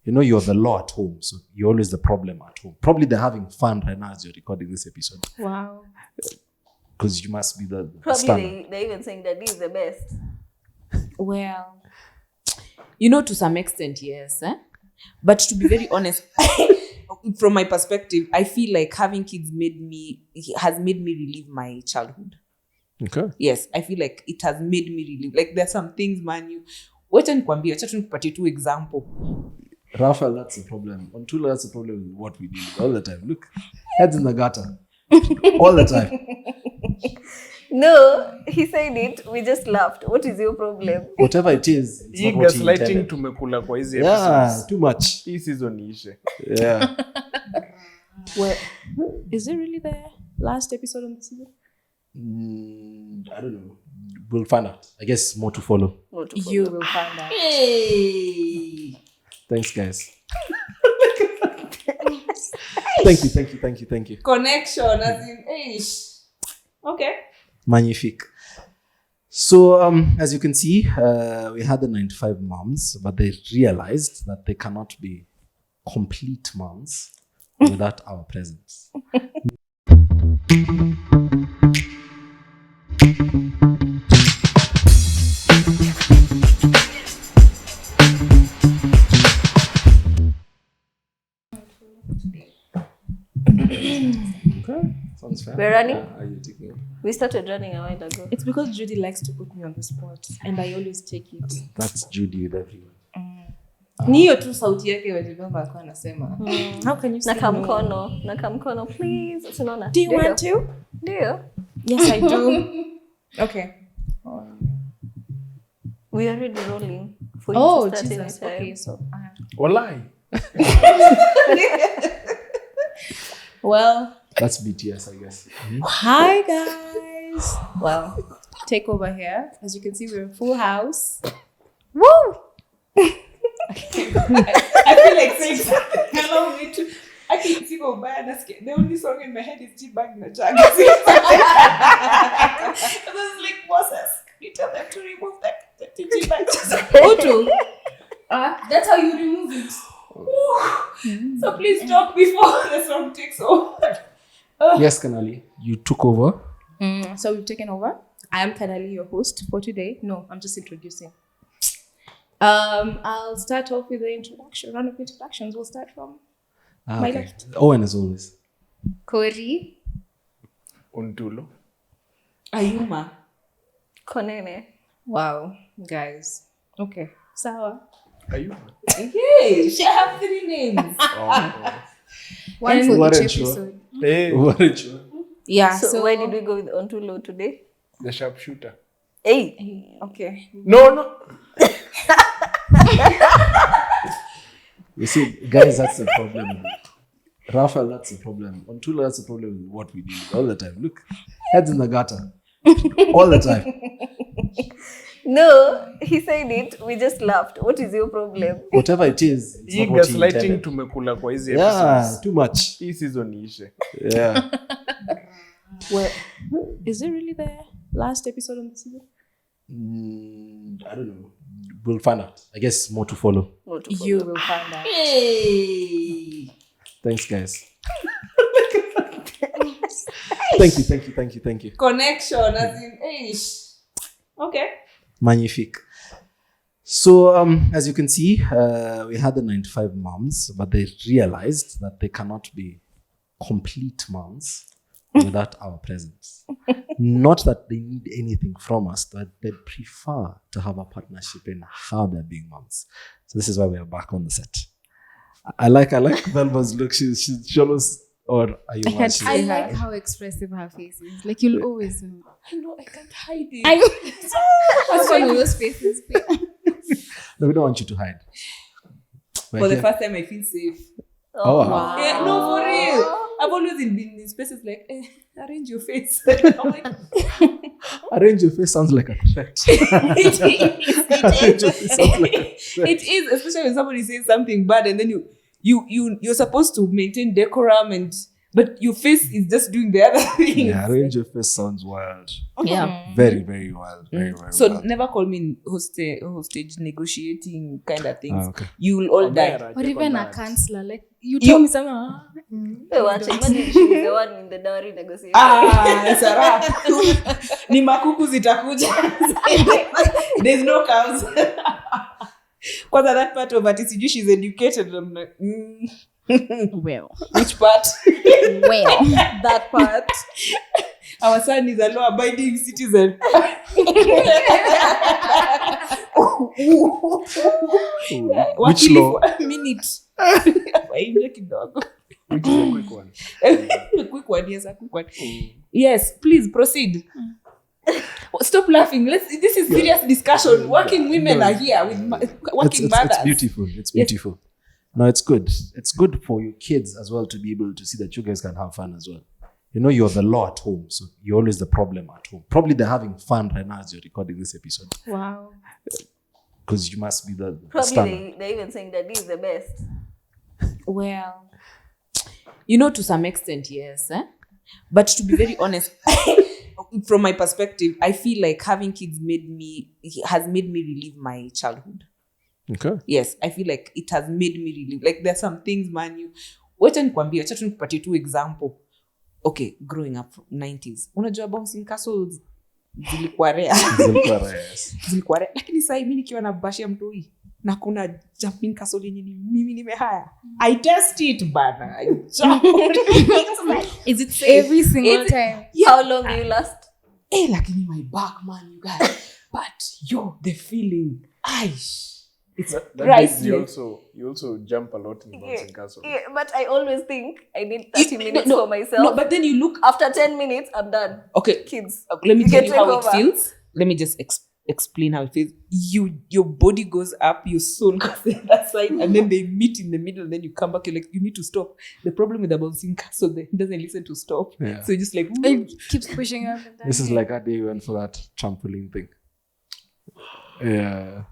You know, you're the law at home, so you're always the problem at home. Probably they're having fun right now as you're recording this episode. Wow. Because you must be the Probably they're even saying that this is the best. Well, to some extent, yes. But to be very honest, from my perspective, I feel like having kids has made me relive my childhood. Okay. Yes, I feel like it has made me relive. Like there's some things, man, wacha nikupatie two example. Raphael, that's the problem. On Tula, that's the problem with what we do all the time. Look, heads in the gutter. All the time. No, he said it. We just laughed. What is your problem? Whatever it is, it's not what he intended. Tumekula kwa hizi Yeah, episodes. too much. Hii season iishe. Yeah. Well, is it really the last episode on the season? I don't know. We'll find out. I guess more to follow. You will find out. Hey! Thanks, guys. Thank you. Connection, as in, okay. Magnifique. So, as you can see, we had the 95 moms, but they realized that they cannot be complete moms without our presence. Okay, sounds fair. We're running? Are you taking it? We started running a while ago. It's because Judy likes to put me on the spot, and I always take it. That's Judy with everyone. Ni hiyo tu sauti yake wajibamba alikuwa anasema. How can you say Nakamkono, please. Unaona? Do you want to? Ndio. Yes, I do. Okay. We are already rolling. For you Oh, to start Jesus. anytime. Okay, so. Walai. Well. That's BTS, I guess. Hi, guys. Well, take over here. As you can see, we're in full house. Woo! I feel like saying hello, me too. I can't see go bad. The only song in my head is G-Bag na Jag. I was like, bosses, you tell them to remove the G-Bag. Oto. That's how you remove it. So please talk before the song takes over. Yes, Kanali, you took over. So we've taken over. I am Kanali, your host for today. No, I'm just introducing. I'll start off with the introduction. Round of introductions. We'll start from my left. Owen, as always. Kori. Untulo. Ayuma. Konene. Wow, guys. Okay. Sawa. Ayuma. Hey, she have 3 names. One for What each a show. episode. Hey, What a joke. Yeah. So why did we go with Ontulo today? the sharpshooter. Hey. Okay. No. You see, guys, that's the problem. Raphael, that's the problem. On Tula, that's the problem with what we do all the time. Look, heads in the gutter. All the time. No, he said it. We just laughed. What is your problem? Whatever it is, it's Hii not what he gaslighting intended. tumekula kwa hizi Yeah, episodes. too much. Hii season iishe. Yeah. Well, is it really the last episode on the season? I don't know. We'll find out. I guess more to follow. You will find out. Hey. Thanks, guys. Thank you. Connection, as in, okay. Magnifique. So, as you can see, we had the 95 moms, but they realized that they cannot be complete moms without our presence. Not that they need anything from us, but they prefer to have a partnership in how they're being moms. So this is why we are back on the set. I like Velva's look. She almost, or are you watching? I like how expressive her face is. Like you'll always know. I know, I can't hide it. That's one of those faces. No, we don't want you to hide. For the first time, I feel safe. Oh, wow. Yeah, no, for real. I've always been in spaces like, arrange your face. I'm like, Arrange your face sounds like a threat. it is, especially when somebody says something bad and then you're supposed to maintain decorum and but your face is just doing the other thing. Yeah, arrange your face sounds wild. Yeah. Very, very wild. Very, very So wild. never call me in hostage negotiating kind of things. Okay. You will all die. Or even a counselor. Like you You- tell me something. Hey, watch, imagine she's the one in the dowry negotiation. It's a wrap. Ni makuku zitakuja. There's no cows. Kwanza that part of it, she's educated. I'm like, Well. which part? Well. That part. Our son is a law-abiding citizen. Which law? For a minute. Waingia kidogo. Which is a quick one. A quick one, yes, a quick one. Yes, please proceed. Stop laughing. This is serious discussion. Working women are here with working mothers. It's beautiful. It's beautiful. No, it's good. It's good for your kids as well to be able to see that you guys can have fun as well. You know, you're the law at home, so you're always the problem at home. Probably they're having fun right now as you're recording this episode Wow. because you must be the Probably standard. they're even saying that this is the best. Well, to some extent, yes. But to be very honest, from my perspective, I feel like having kids has made me relive my childhood. Okay. Yes, I feel like it has made me relive. Like there's some things, man, wacha nipatie tu example. Okay, growing up from 90s. Unajua bouncing castles zilikuwa rare. Zilikuwa rare. Lakini sasa mimi nikiwa na bashi ya mtoi na kuna jumping castle yenye mimi nimehaya. I test it bana. I jump. Is it every single time? Yeah. How long do you last? Lakini my back, man, you guys. But the feeling. It's That priceless. means you also jump a lot in bouncing castle. Yeah, but I always think I need 30 minutes no, for myself. No, but then you look. After 10 minutes, I'm done. Okay, Kids. let me You tell can you how take it over. feels. Let me just explain how it feels. Your body goes up, your soul goes the other side, and then they meet in the middle, and then you come back, you're like, you need to stop. The problem with the bouncing castle, then he doesn't listen to stop. Yeah. So you're just like, It keeps pushing up and down. This is like a day you went for that trampoline thing. Yeah.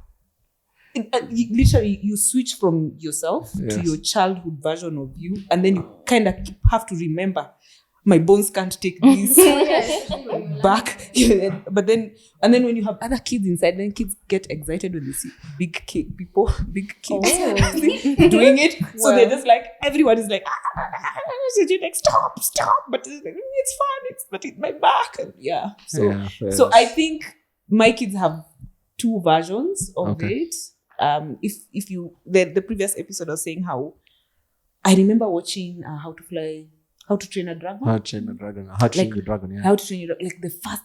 literally you switch from yourself to Yes. your childhood version of you, and then you kind of have to remember my bones can't take this back. But then when you have other kids inside, then kids get excited when they see big kids doing it. So they're just like, everyone is like, so you're like, stop, but it's like, it's fun, but it's my back. And so I think my kids have two versions of it. If you the previous episode was saying how I remember watching How to Train a Dragon. How to Train a Dragon. How to Train Your Dragon, yeah. How to Train Your Dragon. Like the first,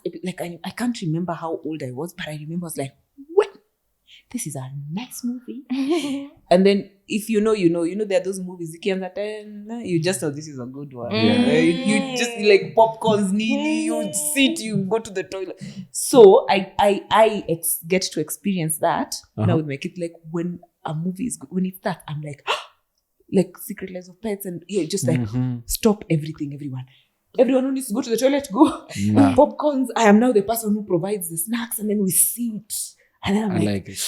I can't remember how old I was, but I remember I was like, what? This is a nice movie. And then if you know, there are those movies, you just know this is a good one. Yeah. You just like popcorns, needy, you sit, you go to the toilet. So I get to experience that now with my kids. Like when a movie is good, when it's that, I'm like Secret Lives of Pets, and you're just like, stop everything, everyone who needs to go to the toilet, go. Nah. Popcorns, I am now the person who provides the snacks, and then we sit. And then I'm I like, like it.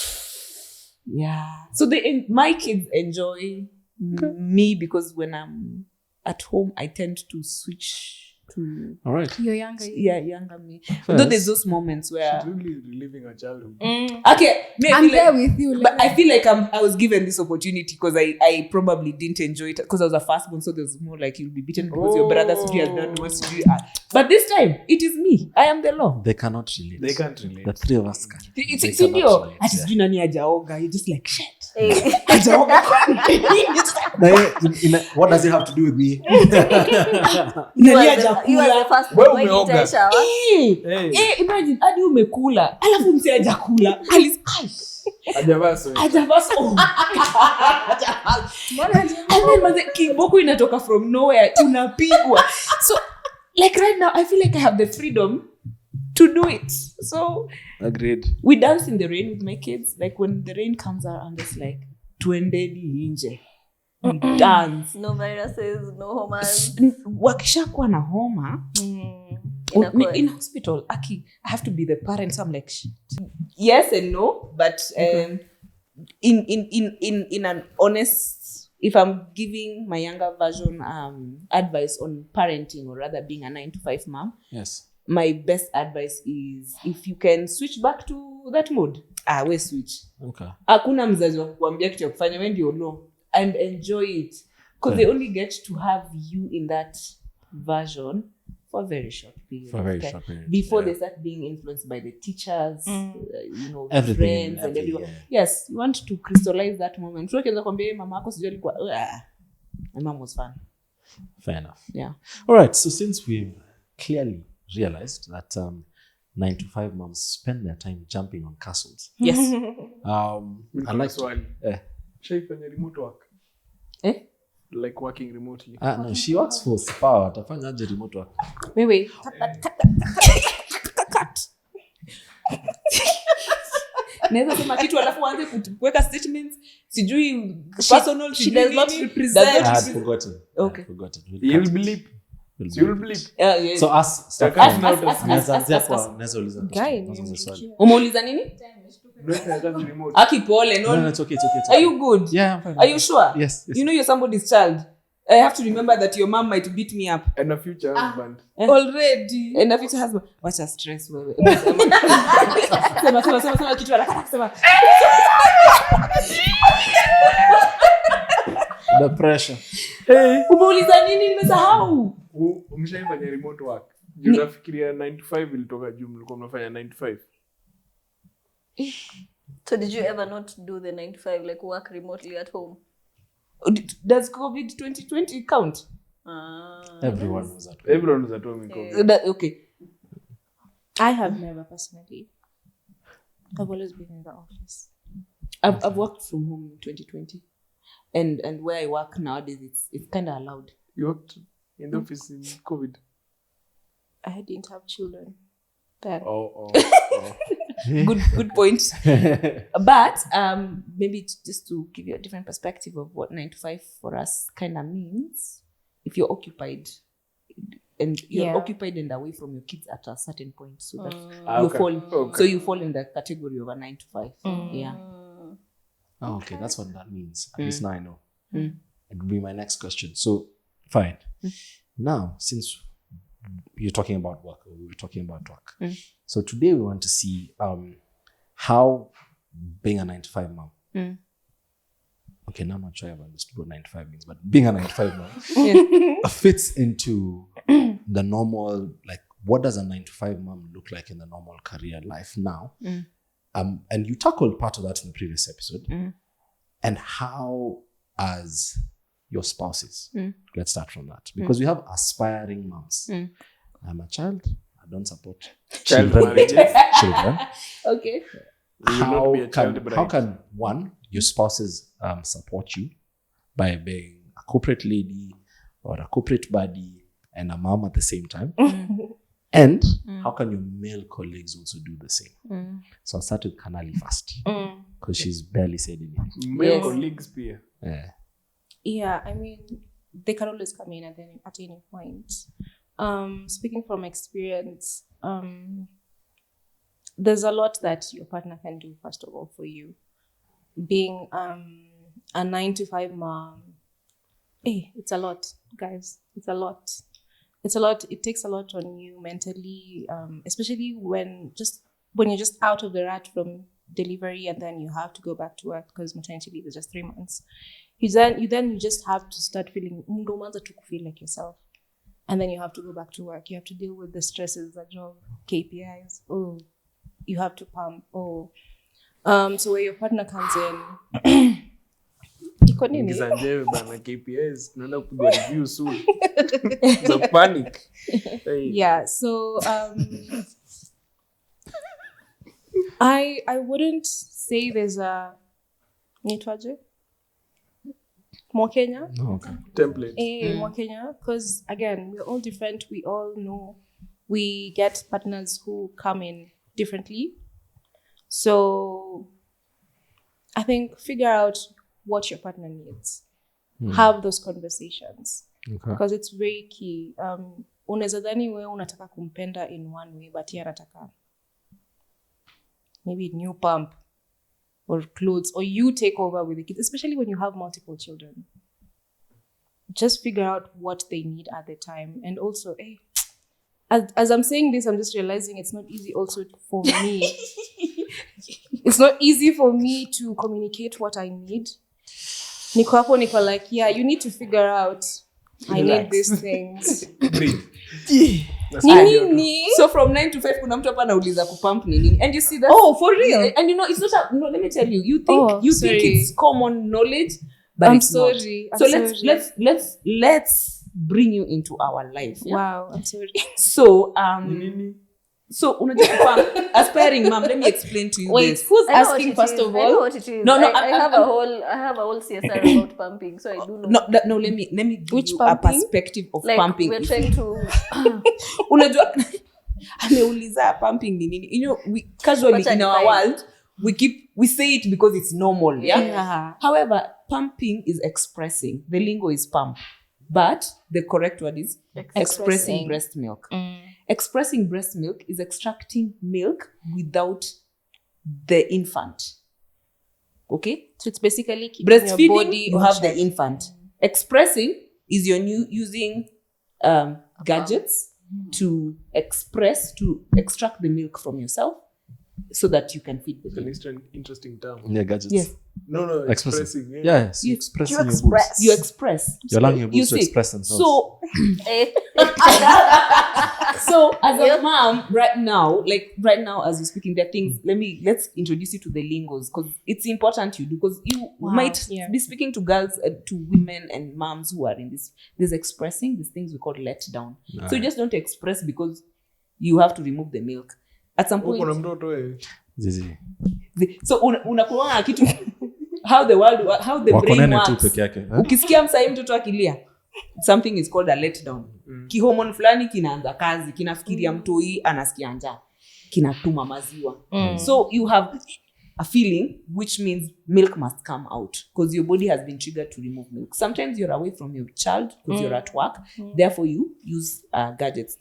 yeah. So my kids enjoy me because when I'm at home, I tend to switch to All right. You're younger. younger me. Though there's those moments where She's really reliving her childhood. okay, maybe I'm there with you. but I feel like I was given this opportunity because I probably didn't enjoy it because I was a firstborn, so there's more like you'll be beaten because your brother has done worse to you. But this time, it is me. I am the law. They cannot relate. They can't relate. The three of us can. It's They video. cannot relate, Ati sijui nani hajaoga. You're just like, shit. Hey. Hajaoga. What does it have to do with me? You Nani are the hajakula. first Wewe boy umeoga. in shower. Imagine hadi umekula alafu msi hajakula. Hajavaa sweta. Hajavaa so. And then maze kiboko inatoka from nowhere unapigwa. So like right now I feel like I have the freedom to do it. So Agreed. we dance in the rain with my kids. Like when the rain comes out, I'm just like, tuendeni nje. We dance. No viruses, no homers. Wakishakuwa na homa, Inakuwa- in hospital, I have to be the parent. So I'm like, shit. Yes and no, but in an honest if I'm giving my younger version advice on parenting, or rather being a 9 to 5 mom, Yes. my best advice is if you can switch back to that mode, we switch. Okay. Hakuna mzazi wa kukuambia kitu ya kufanya, when you know, and enjoy it, because they only get to have you in that version for a very short period. For a very short period. Before they start being influenced by the teachers, Everything, friends and everyone. Yes, you want to crystallize that moment. So ukianza kuambia mama yako sijui alikuwa my mom was fun. Fair enough. Yeah. All right. So since we've clearly realized that 9 to 5 moms spend their time jumping on castles. Yes. I like swali. Shaifanya remote work. Like working remotely. No, she works for Spa. Atafanya aje remote work? Wait. Naweza sema kitu alafu aanze kuweka statements sijui personal, she does not represent. I had forgotten. Okay. I had forgotten. You'll bleep. You'll bleep. Yes. So ask Umeuliza nini? Remote. Aki pole, No, no. it's okay. It's okay. Are you good? Yeah, I'm fine. Are you sure? Yes. You know you're somebody's child. I have to remember that your mom might beat me up. And a future husband. Already. And a future husband. Wacha stress wewe. Sema kitu haraka sema. The pressure. Umeuliza nini nimesahau? Umeshaifanya remote work. Juu nafikiria 9 to 5 ilitoka juu mlikuwa mnafanya 9 to 5. So did you ever not do the 9 to 5, like work remotely at home? Does COVID 2020 count? Everyone was at Everyone was at home in COVID. Okay. I have never personally. I've always been in the office. I've worked from home in 2020. And where I work nowadays, it's kind of allowed. You worked in the office in COVID? I didn't have children then. Oh. Good point. But maybe just to give you a different perspective of what 9 to 5 for us kind of means, if you're occupied and you're occupied and away from your kids at a certain point, so that you fall in the category of a 9 to 5. Yeah. Oh, okay, that's what that means. At least now I know. It would be my next question. So, fine. Now, since you're talking about work, or we were talking about work. So today we want to see how being a 9 to 5 mom. Okay, now I'm not sure I've understood what 9 to 5 means, but being a 9 to 5 mom fits into the normal, like, what does a 9 to 5 mom look like in the normal career life now? And you tackled part of that in the previous episode. And how, as your spouses, let's start from that, because we have aspiring moms. I'm a child. I don't support Child children. marriages. Children. Okay. Not be a child bride. How can one, your spouses, support you by being a corporate lady or a corporate buddy and a mom at the same time? And how can your male colleagues also do the same? So I'll start with Kanali first, because she's barely said anything. Male colleagues peer. Yeah, I mean, they can always come in at any point. Speaking from experience, there's a lot that your partner can do, first of all, for you. Being a 9 to 5 mom, it's a lot, guys. It's a lot. It takes a lot on you mentally, especially when you're just out of the rut from delivery and then you have to go back to work because maternity leave is just 3 months. You just have to start feeling to feel like yourself. And then you have to go back to work. You have to deal with the stresses, the job, KPIs. Oh, you have to pump. Oh. So where your partner comes in. Ngisanjewe bana KPIs tunaenda kupigwa review soon. So panic. Yeah, so I wouldn't say there's a more Kenya. Oh, okay. Template. More Kenya, because again, we're all different. We all know we get partners who come in differently. So I think figure out what your partner needs. Have those conversations. Okay. Because it's very key. Unaweza dhani wewe unataka kumpenda in one way, but yeye anataka maybe new pump or clothes, or you take over with the kids, especially when you have multiple children. just figure out what they need at the time. And also, as I'm saying this, I'm just realizing it's not easy also for me. It's not easy for me to communicate what I need. Niko hapo, niko like, yeah, you need to figure out I need these things. Breathe. Nini? So from 9 to 5 kuna mtu hapa anauliza kupump nini, and you see that. Oh, for real? And you know it's not no, let me tell you, you think sorry. it's common knowledge, but I'm it's sorry. not. So I'm sorry. let's bring you into our life. Yeah? Wow, I'm sorry. So Nini? so unajua kupump, aspiring mom, let me explain to you Wait, this. who's I know asking what it first is. of I know all? what it is. No, I have a whole CSR about pumping, so I do know. No, let me give Which you pumping? a perspective of Like pumping. we're If trying to. unajua ameuliza pumping ni nini, you know, we casually Wacha in our define. world we say it because it's normal. Yeah. However, pumping is expressing. The lingo is pump, but the correct word is expressing breast milk. Expressing breast milk is extracting milk without the infant. Okay, So it's basically keeping breastfeeding, your body you on have check. the infant. Expressing is your new using gadgets to extract the milk from yourself so that you can feed the It's an baby. interesting term. Yeah, gadgets. Yes. No, Expressing. expressing. Yes, you expressing your boobs. You express. You're allowing your You boobs to see, express themselves. So so as a mom right now as you're speaking, there are things, let's introduce you to the lingos, because it's important you do, because you might be speaking to girls, to women and moms who are in this expressing, these things we call let down. So you just don't express because you have to remove the milk at some point. Uko na mtoto Zizi. So unakuwa na kitu how the Wako brain nene tu works. peke yake. Ukisikia msai mtoto akilia, something is called a letdown. Kihormone fulani kinaanza kazi, kinafikiria mtoi anasikia njaa, kinatuma maziwa. So you have a feeling, which means milk must come out, because your body has been triggered to remove milk. Sometimes you're away from your child because you're at work, therefore you use gadgets.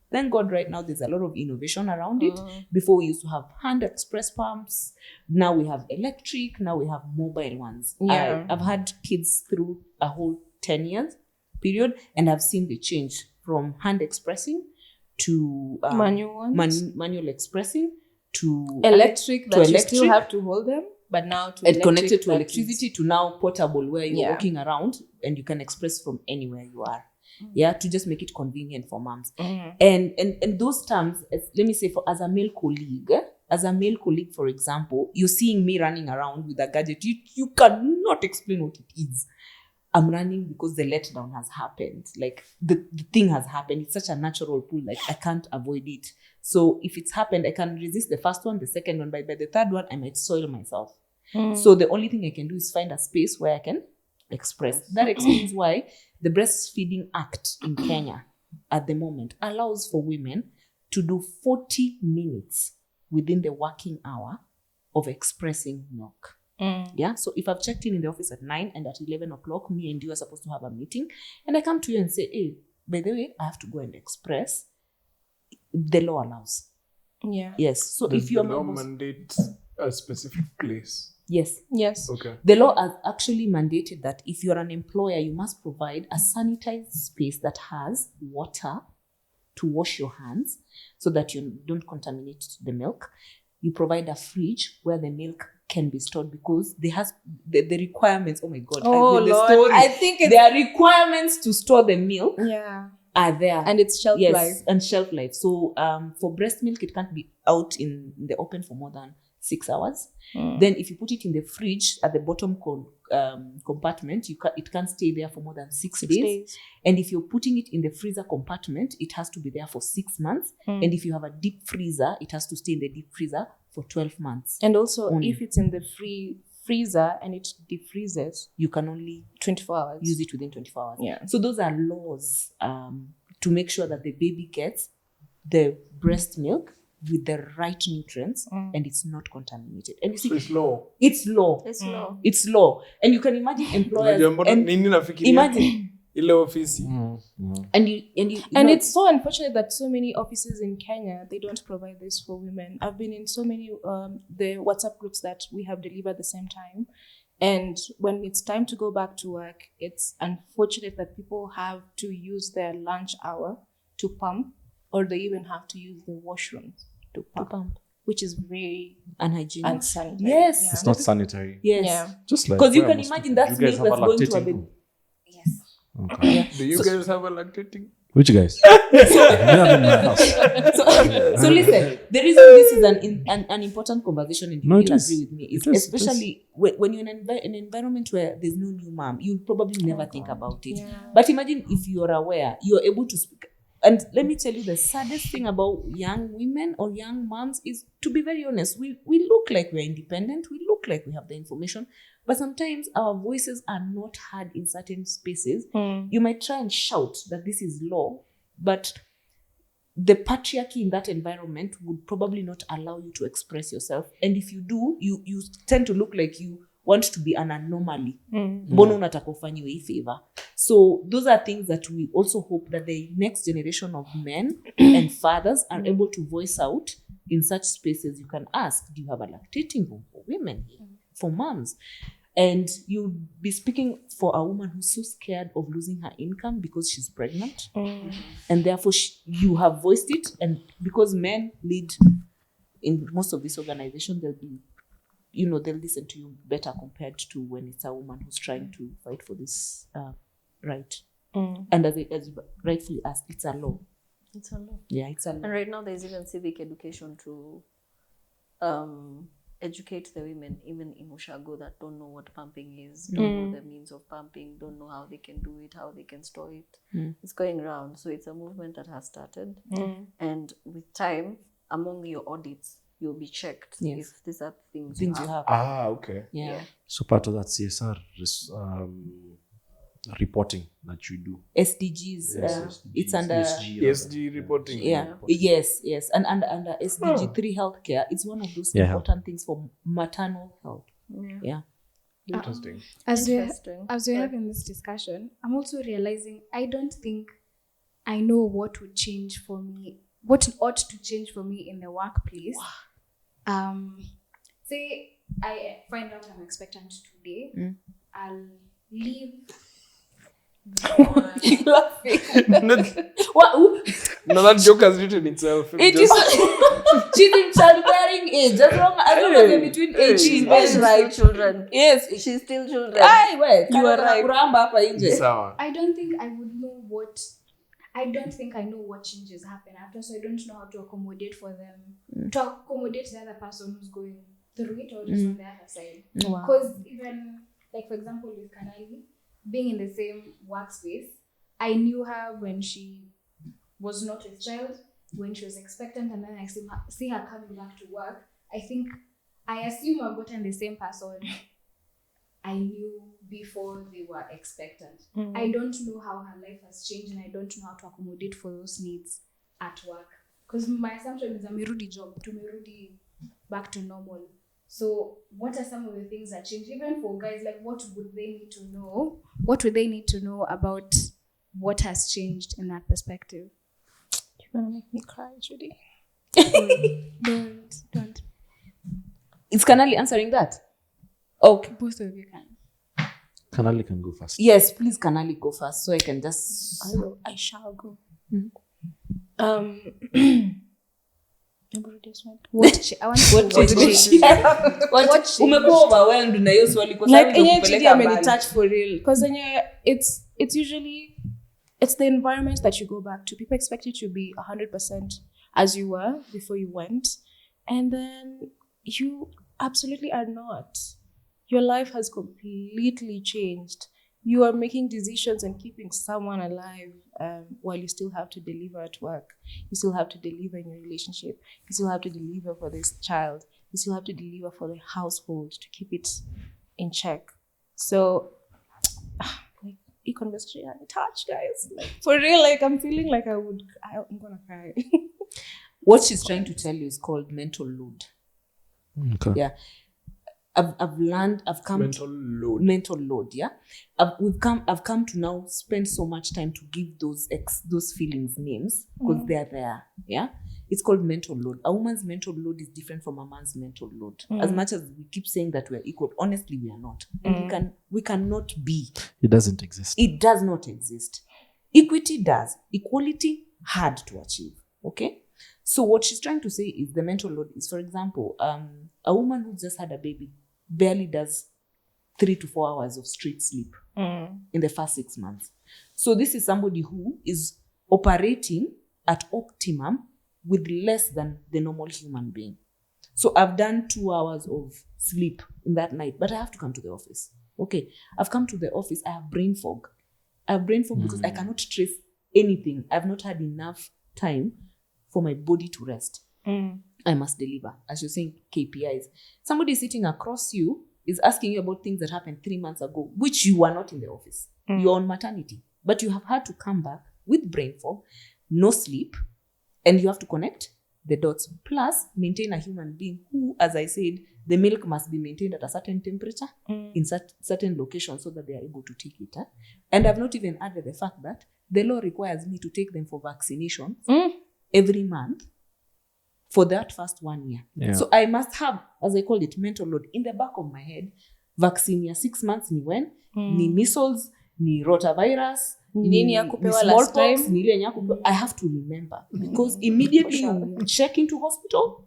Thank God right now there's a lot of innovation around it. Before we used to have hand express pumps. Now we have electric. Now we have mobile ones. Yeah. I've had kids through a whole 10 years period, and I've seen the change from hand expressing to Manual ones? manual expressing to Electric, that you electric. still have to hold them, but now to and connected to that electricity, to now portable, where you're walking around and you can express from anywhere you are. Yeah, to just make it convenient for moms. And those terms, let me say, as a male colleague, for example, you're seeing me running around with a gadget. You cannot explain what it is. I'm running because the letdown has happened. Like the thing has happened. It's such a natural pull. Like I can't avoid it. So if it's happened, I can resist the first one, the second one. But by the third one, I might soil myself. So the only thing I can do is find a space where I can express. That explains why the Breastfeeding Act in Kenya at the moment allows for women to do 40 minutes within the working hour of expressing milk. Yeah. So if I've checked in the office at 9 and at 11 o'clock, me and you are supposed to have a meeting, and I come to you and say, hey, by the way, I have to go and express. The law allows. Yeah. Yes. So Does if you're the law mandate a specific place? Yes. Okay. The law has actually mandated that if you're an employer, you must provide a sanitized space that has water to wash your hands so that you don't contaminate the milk. You provide a fridge where the milk can be stored, because there has the requirements. Oh my God. Oh, the Lord. story. I think it's... There are requirements to store the milk. Yeah. Are there. And it's shelf life. And shelf life. So for breast milk, it can't be out in the open for more than 6 hours. Then if you put it in the fridge at the bottom compartment, it can't stay there for more than 6 days. And if you're putting it in the freezer compartment, it has to be there for 6 months. And if you have a deep freezer, it has to stay in the deep freezer for 12 months. And also, only. if it's in the freezer and it defreezes, you can only 24 hours. Use it within 24 hours. Yeah. So those are laws to make sure that the baby gets the breast milk with the right nutrients and it's not contaminated. And you see, So it's law. It's law. It's law. It's law. And you can imagine employers. And imagine. Ile ofisi. And it's so unfortunate that so many offices in Kenya, they don't provide this for women. I've been in so many the WhatsApp groups that we have delivered at the same time, And when it's time to go back to work, it's unfortunate that people have to use their lunch hour to pump, or they even have to use the washroom to pump, which is very Unhygienic. unsanitary. Yes. Yeah. It's not sanitary. Yes. Yeah. Just like Because you where can most imagine people- that you guys milk have was going to a lactating baby. room? Yes. Okay. Yeah. Do you guys have a lactating? Which guys? We have in my house. So listen, the reason this is an important conversation, and you No, will it is. agree with me, is It is, especially when you're in an environment where there's no new mom, you'll probably never think about it. Yeah. But imagine if you're aware, you're able to speak. And let me tell you, the saddest thing about young women or young moms is, to be very honest, we look like we're independent, we look like we have the information, but sometimes our voices are not heard in certain spaces. You might try and shout that this is law, but the patriarchy in that environment would probably not allow you to express yourself. And if you do, you tend to look like you want to be an anomaly. Mbona unataka ufanyiwe hii favor? So those are things that we also hope that the next generation of men and fathers are able to voice out in such spaces. You can ask, do you have a lactating room for women, for moms? And you'll be speaking for a woman who's so scared of losing her income because she's pregnant. And therefore you have voiced it. And because men lead in most of these organizations, they'll be, they'll listen to you better compared to when it's a woman who's trying to fight for this right. And as you rightfully asked, it's a law. It's a law. Yeah, it's a law. And right now there's even civic education to educate the women, even in Ushago, that don't know what pumping is, don't know the means of pumping, don't know how they can do it, how they can store it. It's going around. So it's a movement that has started. And with time, among your audits, you'll be checked if these are things you have. Okay. Yeah. So part of that CSR reporting that you do. SDGs. It's under ESG reporting. Yes. And under SDG 3 healthcare, it's one of those important things for maternal health. Yeah. Interesting. As we're having this discussion, I'm also realizing I don't think I know what would change for me, what ought to change for me in the workplace. Say I find out I'm expectant today, I'll leave. Laughing. What? No, that joke has written itself. It is. She's in childbearing age. As long as they're between 18 and right children. Yes, She's still children. You are right. I don't think I would know what. I don't think I know what changes happen after, so I don't know how to accommodate for them, to accommodate the other person who's going through it or just on the other side. Because even, like, for example, with Kanali, being in the same workspace, I knew her when she was not with child, when she was expectant, and then I see her coming back to work. I assume I've gotten the same person I knew before they were expectant. I don't know how her life has changed, and I don't know how to accommodate for those needs at work. Because my assumption is amerudi job, tumerudi back to normal. So what are some of the things that change? Even for guys, like, what would they need to know? What would they need to know about what has changed in that perspective? You're gonna make me cry, Judy. Don't. Is Kanali answering that? Okay. Both of you can. Kanali can go first. Yes, please, Kanali, go first so I can just. I shall go. What I want to What umekuwa overwhelmed na hiyo swali kwa like sababu any imekupeleka mbali. touch for real, because it's usually the environment that you go back to. People expect you to be 100% as you were before you went, and then you absolutely are not. Your life has completely changed. You are making decisions and keeping someone alive while you still have to deliver at work. You still have to deliver in your relationship. You still have to deliver for this child. You still have to deliver for the household to keep it in check. So, like, e conversation and touch, guys. Like, for real, like, I'm feeling like I'm gonna cry. What she's trying to tell you is called mental load. Okay. Yeah. I've come Mental load. Mental load, yeah. I've come to now spend so much time to give those feelings names because they're there, yeah. It's called mental load. A woman's mental load is different from a man's mental load. As much as we keep saying that we're equal, honestly, we are not. And we cannot be. It doesn't exist. It does not exist. Equity does. Equality hard to achieve. Okay? So what she's trying to say is the mental load is, for example, a woman who just had a baby barely does 3 to 4 hours of straight sleep in the first 6 months. So this is somebody who is operating at optimum with less than the normal human being. So I've done 2 hours of sleep in that night, but I have to come to the office. Okay, I've come to the office, I have brain fog. I have brain fog because I cannot trace anything. I've not had enough time for my body to rest. I must deliver. As you're saying, KPIs. Somebody sitting across you is asking you about things that happened 3 months ago, which you were not in the office. You're on maternity. But you have had to come back with brain fog, no sleep, and you have to connect the dots. Plus, maintain a human being who, as I said, the milk must be maintained at a certain temperature in certain locations so that they are able to take it. And I've not even added the fact that the law requires me to take them for vaccination every month for that first 1 year. Yeah. So I must have, as I call it, mental load in the back of my head. Vaccine ya 6 months ni when? Ni measles, ni rotavirus, Nini ya kupewa last smallpox, time? ni ile ya kupewa. I have to remember because immediately you check into hospital,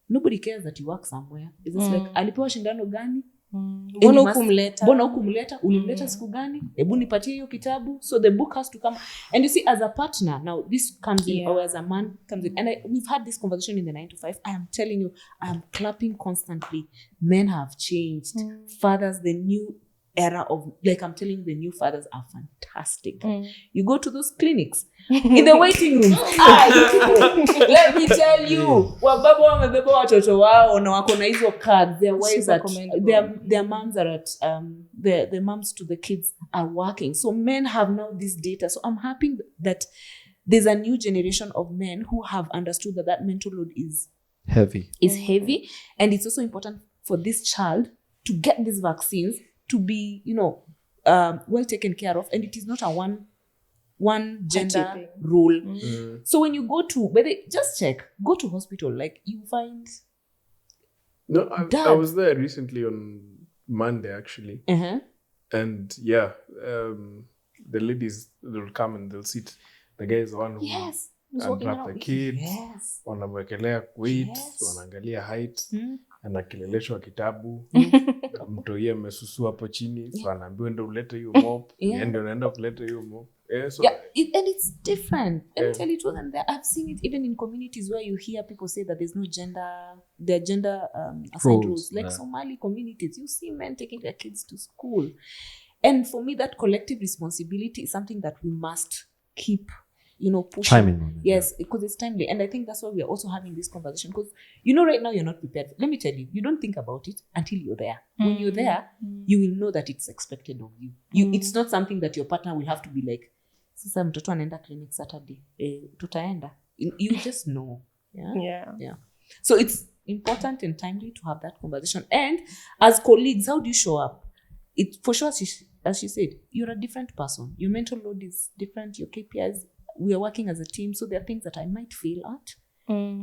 nobody cares that you work somewhere. It's just like, alipewa shindano gani? Mbona hukumleta? Mbona hukumleta? Ulimleta siku gani? Hebu nipatie hiyo kitabu. So the book has to come. And you see, as a partner, now this comes in, or as a man comes in. And we've had this conversation in the 9 to 5. I am telling you, I am clapping constantly. Men have changed. Fathers, the new era of, like I'm telling you, the new fathers are fantastic. You go to those clinics, in the waiting room. Let me tell you, wababa wamebeba watoto wao na wako na hizo cards. Their wives Super at, their moms are at, the moms to the kids are working. So men have now this data. So I'm happy that there's a new generation of men who have understood that that mental load is Heavy. heavy. And it's also important for this child to get these vaccines to be, well taken care of. And it is not a one gender rule. So when you go to, just check, go to hospital, like you find. No, I was there recently on Monday actually. And yeah, the ladies, they'll come and they'll sit. The guy is the one who unwrap the kid, wanamwekelea weight, wanaangalia height, anakileleshwa kitabu, mtoie amesusu hapo chini, so anaambiwa ndio ulete hiyo mop, ndio unaenda kuleta hiyo mop. And it's different. Let me tell you truth, and I've seen it even in communities where you hear people say that there's no gender, there are gender assigned rules. Like Somali communities, you see men taking their kids to school. And for me, that collective responsibility is something that we must keep, pushing. Chiming on it, yes, because it's timely. And I think that's why we are also having this conversation. Because, right now you're not prepared. Let me tell you, you don't think about it until you're there. When you're there, you will know that it's expected of you. It's not something that your partner will have to be like, sasa mtoto anaenda clinic Saturday, tutaenda. You just know. Yeah. So it's important and timely to have that conversation. And as colleagues, how do you show up? For sure, as she said, you're a different person. Your mental load is different. Your KPIs, we are working as a team. So there are things that I might fail at.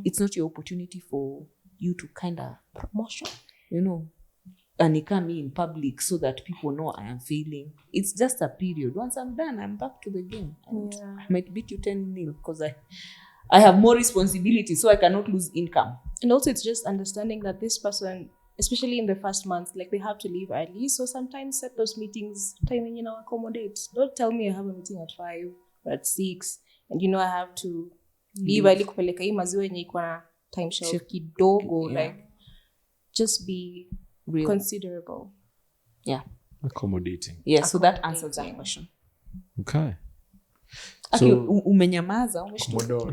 It's not your opportunity for you to kind of promotion, and come me in public so that people know I am failing. It's just a period. Once I'm done, I'm back to the game. And I might beat you 10-0 because I have more responsibility, so I cannot lose income. And also it's just understanding that this person, especially in the first months, like they have to leave early. So sometimes set those meetings, time when accommodate. Don't tell me I have a meeting at 5 or at 6 and I have to leave early kupeleka hii maziwa yenye iko na time shelf kidogo. Like just be real. Considerable. Yeah. Accommodating. Yeah, so that answers that question. Okay. So umenyamaza,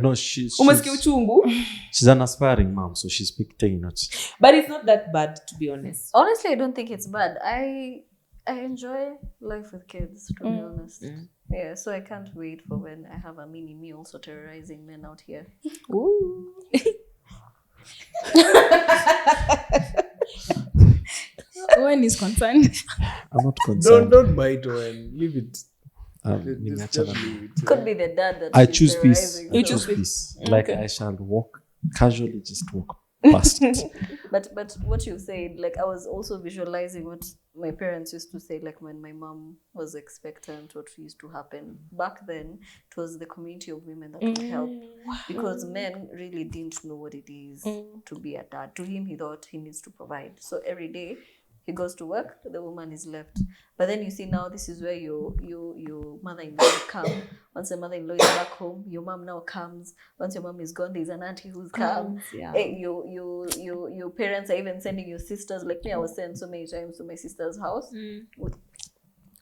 no, she's umesikia uchungu. She's an aspiring mom, so she's taking notes. But it's not that bad, to be honest. Honestly, I don't think it's bad. I enjoy life with kids, to be honest. Yeah, so I can't wait for when I have a mini me also terrorizing men out here. Ooh. Owen is concerned. I'm not concerned. Don't bite Owen. Leave it. nimeachana Just na- leave it. Could be the dad that I choose peace. terrorizing. I So- choose peace. Like I shall casually just walk past it. But what you said, like I was also visualizing what my parents used to say, like when my mom was expectant, what used to happen back then. It was the community of women that would help, because men really didn't know what it is to be a dad. To him, he thought he needs to provide. So every day he goes to work, the woman is left. But then you see now, this is where your mother-in-law will come. Once the mother-in-law is back home, your mom now comes. Once your mom is gone, there's an auntie who's come. Yeah. Your parents are even sending your sisters. Like me, I was sent so many times to my sister's house.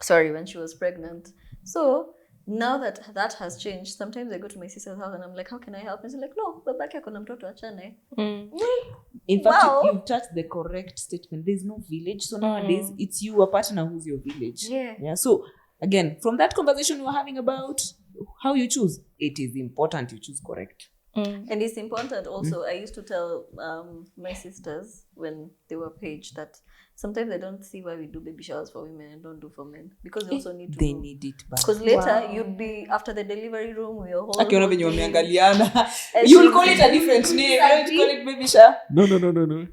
Sorry, when she was pregnant. So now that has changed, sometimes I go to my sister's house and I'm like, how can I help? And she's like, no, babake akona mtoto achane. In fact, Wow. you've touched the correct statement. There's no village. So nowadays, it's you, a partner, who's your village. Yeah. So again, from that conversation we were having about how you choose, it is important you choose correct. And it's important also, I used to tell my sisters when they were paged that sometimes I don't see why we do baby showers for women and don't do for men, because they also need to They need it back. because later you'd be after the delivery room, your whole Akiona venye body- wameangaliana. And You'll she's- call it a different name. You don't call it baby shower. No.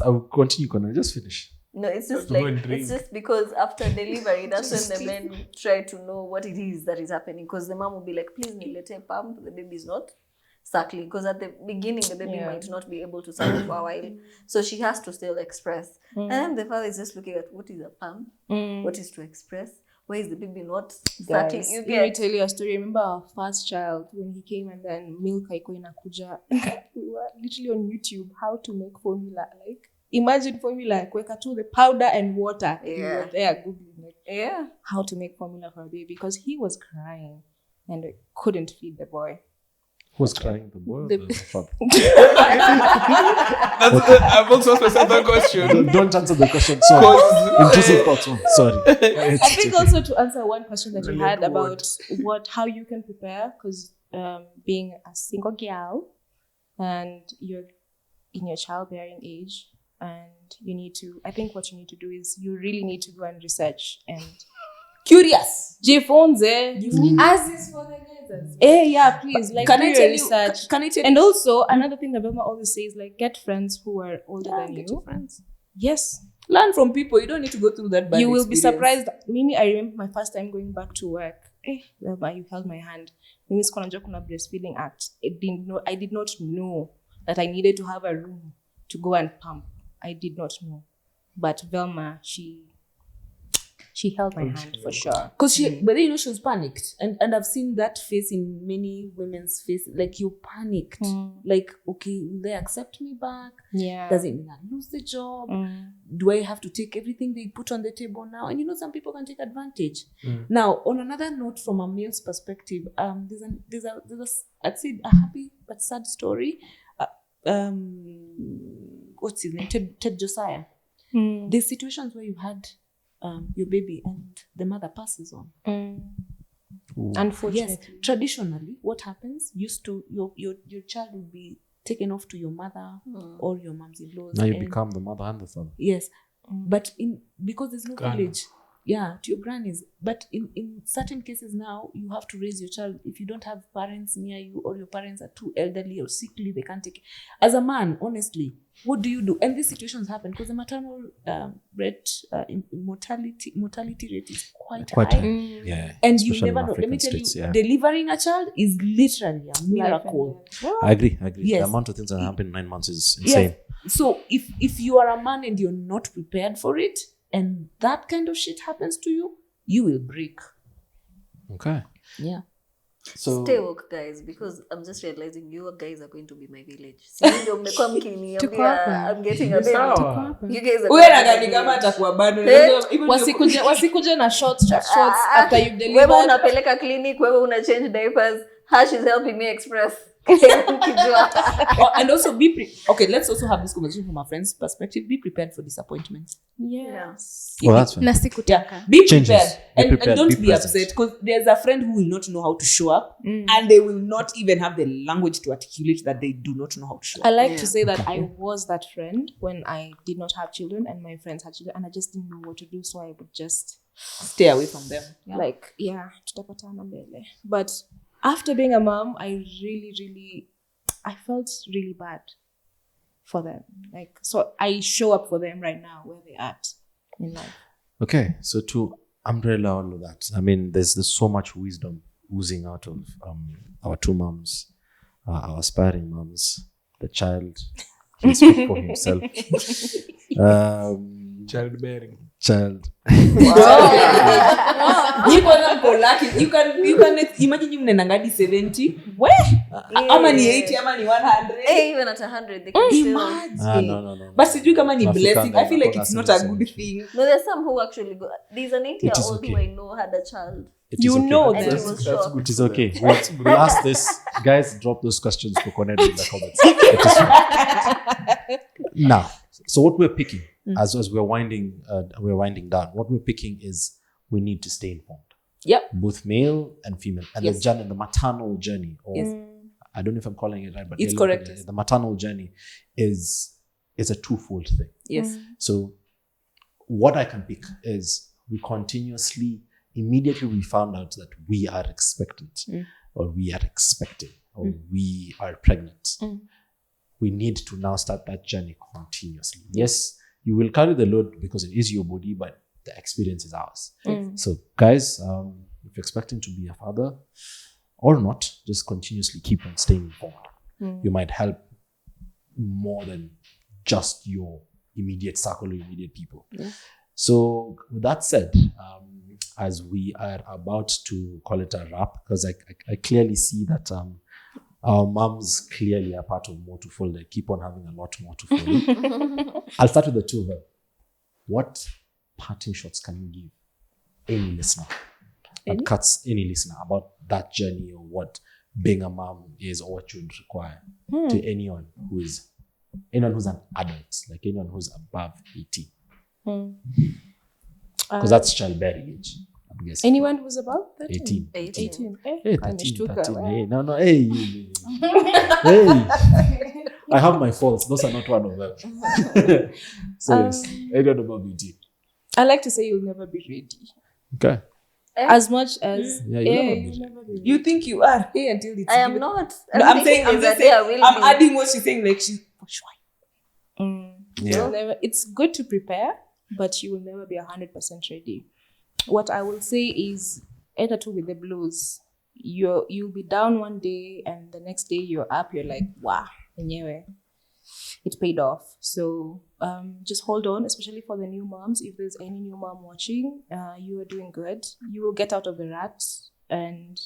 I'll continue, Connor. Just finish. No, it's just Go and like drink. it's just because after delivery, that's when the men try to know what it is that is happening. Because the mom will be like, "Please, nilete pump." The baby is not suckling, because at the beginning the baby might not be able to suckle for a while, so she has to still express. And then the father is just looking at what is a pump, what is to express, why is the baby not suckling? Guys, You let me get tell you a story. Remember our first child when he came and then milk haikuwa inakuja. We were literally on YouTube how to make formula. Like imagine formula kuweka tu the powder and water. We Yeah. were there googling like yeah. how to make formula for a baby because he was crying and I couldn't feed the boy. Who's crying? The boy or the father? I've also specified that question. Don't answer the question. Sorry. Intrusive thoughts. Oh, sorry. I think also to answer one question that you Relate had to about how you can prepare, because being a single girl and you're in your childbearing age, and you need to, I think what you need to do is you really need to go and research and Curious. Jifunze. As is for the guys. Yeah, please. Like, Can do I your tell you? research. Can I tell And also, another thing that Velma always says, like, get friends who are older than Get you. your friends. Yes. Learn from people. You don't need to go through that bad You will be experience. surprised. Mimi, I remember my first time going back to work. Velma, you held my hand. Mimi sikuwa najua kuna breastfeeding act. I did not know that I needed to have a room to go and pump. I did not know. But Velma, she held my hand for sure. Because but then she was panicked, and I've seen that face in many women's faces. Like, you panicked. Like, okay, will they accept me back? Yeah. Does it mean I lose the job? Do I have to take everything they put on the table now? And some people can take advantage. Now, on another note, from a male's perspective, there's a I'd say a happy but sad story. What's his name? Ted Josiah. There's situations where you had your baby and the mother passes on. Unfortunately. Yes, traditionally, what happens used to your child will be taken off to your mother or your mom's in-laws. Now you and- become the mother and the father. Yes, but because there's no Grandma. village, to your grannies. But in certain cases now, you have to raise your child. If you don't have parents near you, or your parents are too elderly or sickly, they can't take. As a man, honestly, what do you do? And these situations happen because the maternal rate, mortality rate is quite Quite high. high. Yeah. And you especially never in know. Let me African tell states, you, yeah. delivering a child is literally a miracle. I agree. The Yes. amount of things that happen in 9 months is insane. Yes. So if you are a man and you're not prepared for it, and that kind of shit happens to you, you will break. Okay. Yeah. So Stay woke, guys, because I'm just realizing you guys are going to be my village. See, ndio mmekuwa mkiniambia I'm getting a baby. Sawa. You guys are Wewe going to be nadhani my kama village. atakuwa bado Wasikuje na shots after you've Wewe delivered. unapeleka clinic, wewe una change diapers. Hash is helping me express. Ukijua. And also okay, let's also have this conversation from a friend's perspective. Be prepared for disappointment. Yes. well, that's fine. Na sikutaka. Be Changes. prepared. Be And prepared. don't Be be present. upset, because there's a friend who will not know how to show up, and they will not even have the language to articulate that they do not know how to show I up. like to say that I was that friend when I did not have children and my friends had children and I just didn't know what to do, so I would just stay away from them. Like, tutapatana mbele. But after being a mom, I felt really bad for them. Like, so I show up for them right now where they're at in life. Okay, so to umbrella all of that, I mean, there's so much wisdom oozing out of our two moms, our aspiring moms. The child can speak for himself. Childbearing. Child. You can imagine you mnenangadi 70 ama ni 80 ama ni 100. Hey, even at 100 they can still. No. But sijui kama ni blessing. I feel like African it's not a good thing. No, there's some who actually go. There's an 80-year-old okay. who I know had a child. It is okay. And that. he was shocked. It is okay. We'll ask this. Guys, drop those questions for Cornell in the comments. It is fine. Now, so what we're picking as we're winding down, what we're picking is we need to stay informed. Yep. Both male and female. And Yes. the journey, the maternal journey, or Yes. I don't know if I'm calling it right, but It's really, correct. the maternal journey is a twofold thing. Yes. So what I can pick is we continuously, immediately we found out that we are expectant or we are expecting or we are pregnant. We need to now start that journey continuously. Yes, you will carry the load because it is your body, but the experience is ours. So guys, if you're expecting to be a father or not, just continuously keep on staying informed. You might help more than just your immediate circle or immediate people. So with that said, as we are about to call it a wrap, because I clearly see that our moms clearly are part of more to fold. They keep on having a lot more to fold. I'll start with the two of them. What parting shots can you give any listener that cuts any listener about that journey or what being a mom is or what you would require to anyone who's an adult, like anyone who's above 18? Because that's childbearing age, I'm guessing. Anyone who's about 13? 18. 18. Hey, I'm 13. Hey, no. Hey, hey. I have my faults. Those are not one of them. So yes, anyone above 18. I like to say you'll never be ready. Okay. As much as Yeah, you'll never be ready. You think you are here until it's I am given. not. No, I'm saying, I'm that just there saying, will I'm be. adding what she's saying, like she's for sure. Yeah. You'll never, it's good to prepare, but you will never be 100% ready. What I will say is, enter too with the blues. You'll be down one day, and the next day you're up. You're like, wow, anyway, it paid off. So just hold on, especially for the new moms. If there's any new mom watching, you are doing good. You will get out of the rut, and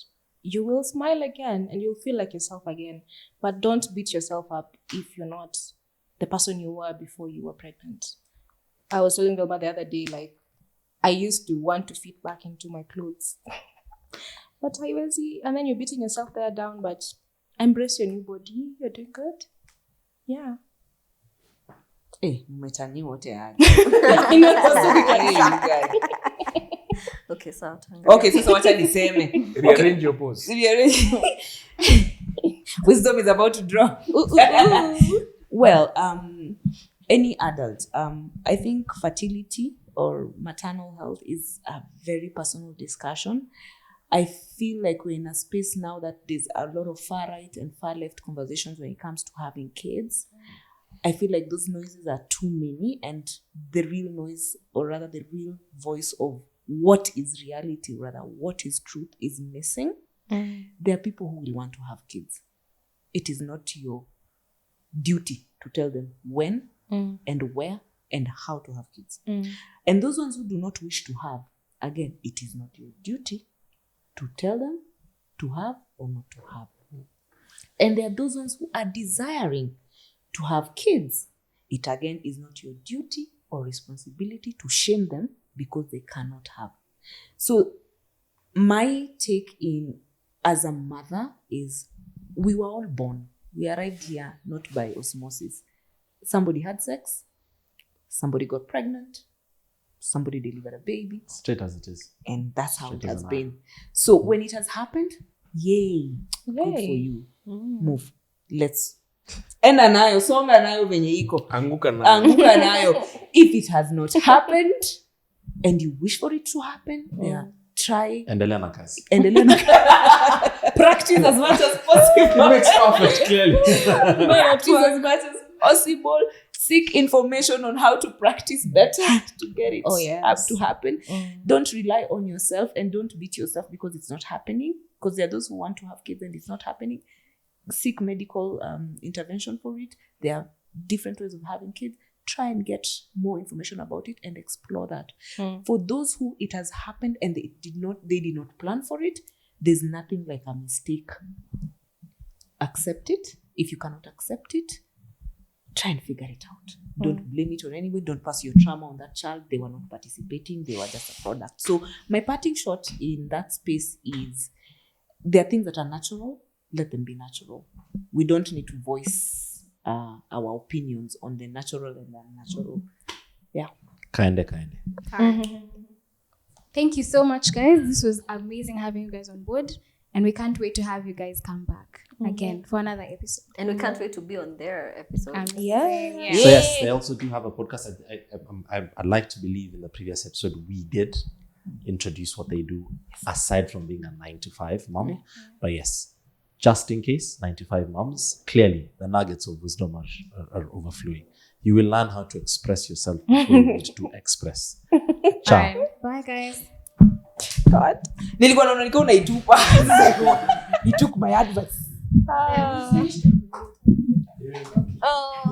you will smile again, and you'll feel like yourself again. But don't beat yourself up if you're not the person you were before you were pregnant. I was telling Velma the other day, like, I used to want to fit back into my clothes. But I will see, and then you're beating yourself there down, but embrace your new body. You're doing good. Yeah. Hey, mmetani wote aje. Okay, so Okay, sasa wacha niseme. Rearrange your pose. Wisdom is about to drop. Well, any adult, I think fertility or maternal health is a very personal discussion. I feel like we're in a space now that there's a lot of far right and far left conversations when it comes to having kids. I feel like those noises are too many, and the real noise, or rather the real voice of what is reality, rather what is truth, is missing. There are people who will want to have kids. It is not your duty to tell them when and where and how to have kids. And those ones who do not wish to have, again, it is not your duty to tell them to have or not to have. And there are those ones who are desiring to have kids. It again is not your duty or responsibility to shame them because they cannot have. So my take in as a mother is, we were all born. We arrived here not by osmosis. Somebody had sex, somebody got pregnant, somebody delivered a baby. Straight as it is. And that's how Straight it as has an been. So when it has happened, yay. Good for you. Move. Let's enda nayo, songa nayo venye iko. Anguka na. Anguka nayo. If it has not happened, and you wish for it to happen, try Endelea na kazi. Practice as much as possible. It makes perfect, clearly. Practice as much as possible. Seek information on how to practice better to get it up to happen. Don't rely on yourself and don't beat yourself because it's not happening. Because there are those who want to have kids and it's not happening. Seek medical intervention for it. There are different ways of having kids. Try and get more information about it and explore that. For those who it has happened and they did not plan for it, there's nothing like a mistake. Accept it. If you cannot accept it, try and figure it out. Don't blame it on anyone. Don't pass your trauma on that child. They were not participating. They were just a product. So my parting shot in that space is there are things that are natural. Let them be natural. We don't need to voice our opinions on the natural and the unnatural. Yeah. Kinda. Thank you so much, guys. This was amazing having you guys on board. And we can't wait to have you guys come back again for another episode. And we can't wait to be on their episode. So yes, they also do have a podcast. I'd like to believe in the previous episode we did introduce what they do aside from being a 9-to-5 mom. But yes, just in case, 9-to-5 moms, clearly the nuggets of wisdom are overflowing. You will learn how to express yourself before you need to express. Ciao. Right. Bye, guys. God. Nilikuwa naona nikiwa unaitupa. He took my advice. Oh.